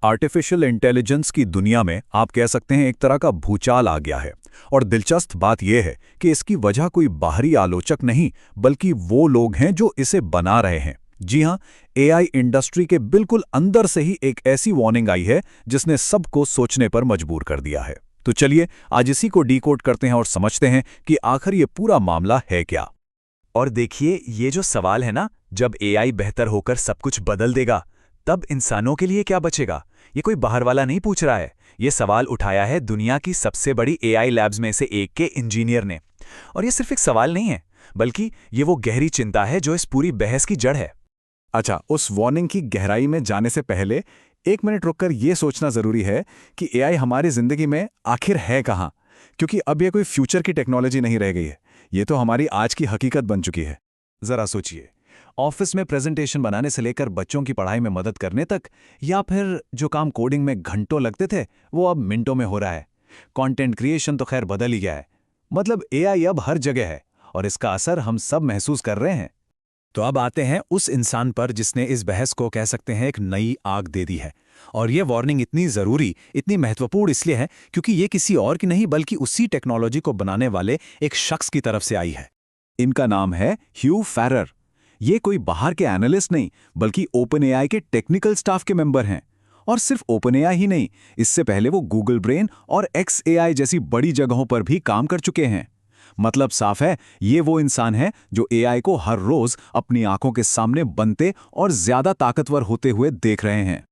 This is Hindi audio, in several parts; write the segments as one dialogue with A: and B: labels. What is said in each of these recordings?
A: आर्टिफिशियल इंटेलिजेंस की दुनिया में आप कह सकते हैं एक तरह का भूचाल आ गया है। और दिलचस्प बात यह है कि इसकी वजह कोई बाहरी आलोचक नहीं, बल्कि वो लोग हैं जो इसे बना रहे हैं। जी हां, एआई इंडस्ट्री के बिल्कुल अंदर से ही एक ऐसी वार्निंग आई है जिसने सबको सोचने पर मजबूर कर दिया है। तो चलिए आज इसी को डीकोड करते हैं और समझते हैं कि आखिर ये पूरा मामला है क्या।
B: और देखिए, ये जो सवाल है ना, जब एआई बेहतर होकर सब कुछ बदल देगा, तब इंसानों के लिए क्या बचेगा? ये कोई बाहर वाला नहीं पूछ रहा है। ये सवाल उठाया है दुनिया की सबसे बड़ी एआई लैब्स में से एक के इंजीनियर ने। और ये सिर्फ एक सवाल नहीं है, बल्कि ये वो गहरी चिंता है जो इस पूरी बहस की जड़ है।
C: अच्छा, उस वार्निंग की गहराई में जाने से पहले 1 मिनट रुककर ये सोचना जरूरी है कि एआई हमारी जिंदगी में आखिर है कहाँ। क्योंकि अब ये कोई फ्यूचर की टेक्नोलॉजी नहीं रह गई है, ये तो हमारी आज की हकीकत बन चुकी है। जरा सोचिए, ऑफिस में प्रेजेंटेशन बनाने से लेकर बच्चों की पढ़ाई में मदद करने तक, या फिर जो काम कोडिंग में घंटों लगते थे वो अब मिनटों में हो रहा है। कंटेंट क्रिएशन तो खैर बदल ही गया है। मतलब एआई अब हर जगह है और इसका असर हम सब महसूस कर रहे हैं।
A: तो अब आते हैं उस इंसान पर जिसने इस बहस को कह सकते हैं एक नई आग दे दी है। और ये वार्निंग इतनी ज़रूरी, इतनी महत्वपूर्ण इसलिए है क्योंकि ये किसी और की नहीं बल्कि उसी टेक्नोलॉजी को बनाने वाले एक शख्स की तरफ से आई है।
C: इनका नाम है ह्यू फेरर। ये कोई बाहर के एनालिस्ट नहीं, बल्कि ओपन एआई के टेक्निकल स्टाफ के मेंबर हैं। और सिर्फ ओपन एआई ही नहीं, इससे पहले वो गूगल ब्रेन और एक्स एआई जैसी बड़ी जगहों पर भी काम कर चुके हैं। मतलब साफ है, ये वो इंसान है जो एआई को हर रोज अपनी आंखों के सामने बनते और ज्यादा ताकतवर होते हुए देख रहे हैं।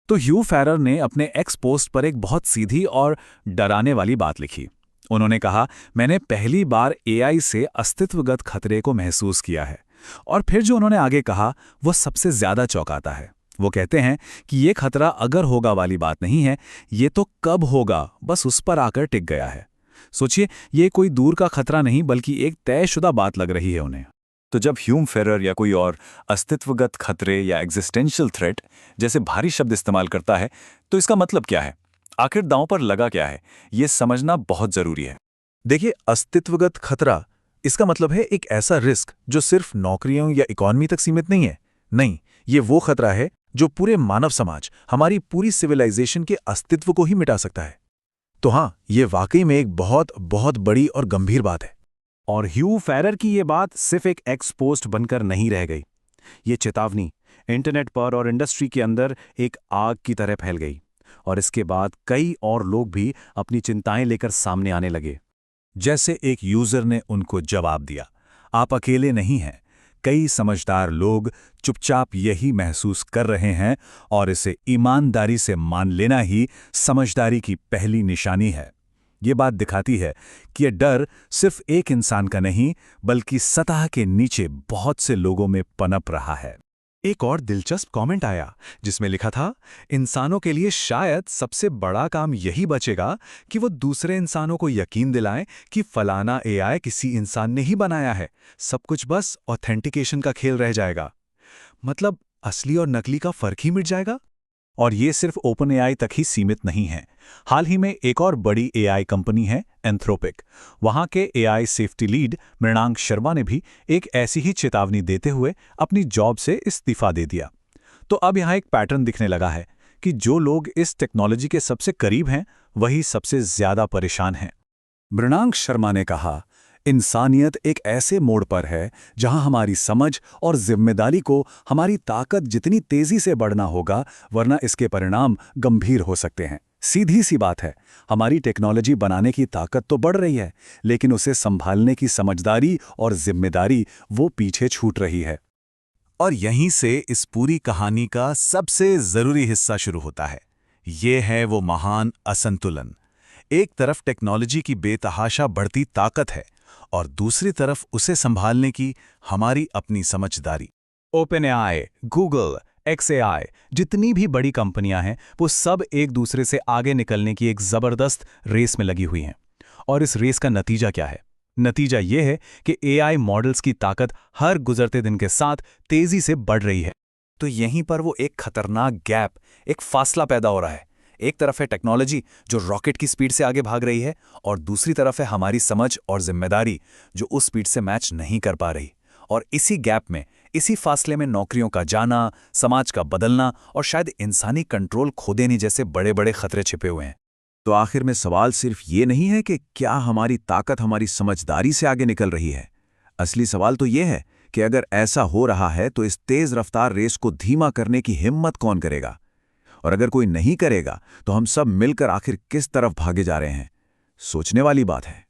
A: तो ह्यू फेरर ने अपने एक्स पोस्ट पर एक बहुत सीधी और डराने वाली बात लिखी। उन्होंने कहा, मैंने पहली बार एआई से अस्तित्वगत खतरे को महसूस किया है। और फिर जो उन्होंने आगे कहा वो सबसे ज्यादा चौंकाता है। वो कहते हैं कि ये खतरा अगर होगा वाली बात नहीं है, ये तो कब होगा बस उस पर आकर टिक गया है। सोचिए, ये कोई दूर का खतरा नहीं बल्कि एक तयशुदा बात लग रही है उन्हें।
C: तो जब ह्यू फेरर या कोई और अस्तित्वगत खतरे या एग्जिस्टेंशियल थ्रेट जैसे भारी शब्द इस्तेमाल करता है, तो इसका मतलब क्या है? आखिर दांव पर लगा क्या है, ये समझना बहुत जरूरी है।
A: देखिए, अस्तित्वगत खतरा, इसका मतलब है एक ऐसा रिस्क जो सिर्फ नौकरियों या इकॉनमी तक सीमित नहीं है। नहीं, ये वो खतरा है जो पूरे मानव समाज, हमारी पूरी सिविलाइजेशन के अस्तित्व को ही मिटा सकता है। तो हाँ, ये वाकई में एक बहुत बहुत बड़ी और गंभीर बात है। और ह्यू फेरर की ये बात सिर्फ एक एक्स पोस्ट बनकर नहीं रह गई। ये चेतावनी इंटरनेट पर और इंडस्ट्री के अंदर एक आग की तरह फैल गई। और इसके बाद कई और लोग भी अपनी चिंताएं लेकर सामने आने लगे। जैसे एक यूजर ने उनको जवाब दिया, आप अकेले नहीं हैं, कई समझदार लोग चुपचाप यही महसूस कर रहे हैं और इसे ईमानदारी से मान लेना ही समझदारी की पहली निशानी है। ये बात दिखाती है कि यह डर सिर्फ एक इंसान का नहीं, बल्कि सतह के नीचे बहुत से लोगों में पनप रहा है। एक और दिलचस्प कमेंट आया जिसमें लिखा था, इंसानों के लिए शायद सबसे बड़ा काम यही बचेगा कि वो दूसरे इंसानों को यकीन दिलाएं कि फलाना एआई किसी इंसान ने ही बनाया है। सब कुछ बस ऑथेंटिकेशन का खेल रह जाएगा। मतलब असली और नकली का फर्क ही मिट जाएगा। और ये सिर्फ ओपन एआई तक ही सीमित नहीं है। हाल ही में एक और बड़ी एआई कंपनी है एंथ्रोपिक। वहां के एआई सेफ्टी लीड मृणांक शर्मा ने भी एक ऐसी ही चेतावनी देते हुए अपनी जॉब से इस्तीफा दे दिया। तो अब यहाँ एक पैटर्न दिखने लगा है कि जो लोग इस टेक्नोलॉजी के सबसे करीब हैं, वही सबसे ज्यादा परेशान हैं। मृणांक शर्मा ने कहा, इंसानियत एक ऐसे मोड़ पर है जहां हमारी समझ और जिम्मेदारी को हमारी ताकत जितनी तेजी से बढ़ना होगा, वरना इसके परिणाम गंभीर हो सकते हैं। सीधी सी बात है, हमारी टेक्नोलॉजी बनाने की ताकत तो बढ़ रही है, लेकिन उसे संभालने की समझदारी और जिम्मेदारी वो पीछे छूट रही है। और यहीं से इस पूरी कहानी का सबसे जरूरी हिस्सा शुरू होता है। ये है वो महान असंतुलन। एक तरफ टेक्नोलॉजी की बेतहाशा बढ़ती ताकत है और दूसरी तरफ उसे संभालने की हमारी अपनी समझदारी। ओपन एआई, गूगल, एक्सएआई, जितनी भी बड़ी कंपनियां हैं, वो सब एक दूसरे से आगे निकलने की एक जबरदस्त रेस में लगी हुई हैं। और इस रेस का नतीजा क्या है? नतीजा ये है कि एआई मॉडल्स की ताकत हर गुजरते दिन के साथ तेजी से बढ़ रही है। तो यहीं पर वो एक खतरनाक गैप, एक फासला पैदा हो रहा है। एक तरफ है टेक्नोलॉजी जो रॉकेट की स्पीड से आगे भाग रही है, और दूसरी तरफ है हमारी समझ और जिम्मेदारी जो उस स्पीड से मैच नहीं कर पा रही। और इसी गैप में,
B: इसी फासले में नौकरियों का जाना, समाज का बदलना और शायद इंसानी कंट्रोल खो देने जैसे बड़े बड़े खतरे छिपे हुए हैं।
A: तो आखिर में सवाल सिर्फ ये नहीं है कि क्या हमारी ताकत हमारी समझदारी से आगे निकल रही है। असली सवाल तो ये है कि अगर ऐसा हो रहा है तो इस तेज रफ्तार रेस को धीमा करने की हिम्मत कौन करेगा, और अगर कोई नहीं करेगा तो हम सब मिलकर आखिर किस तरफ भागे जा रहे हैं। सोचने वाली बात है।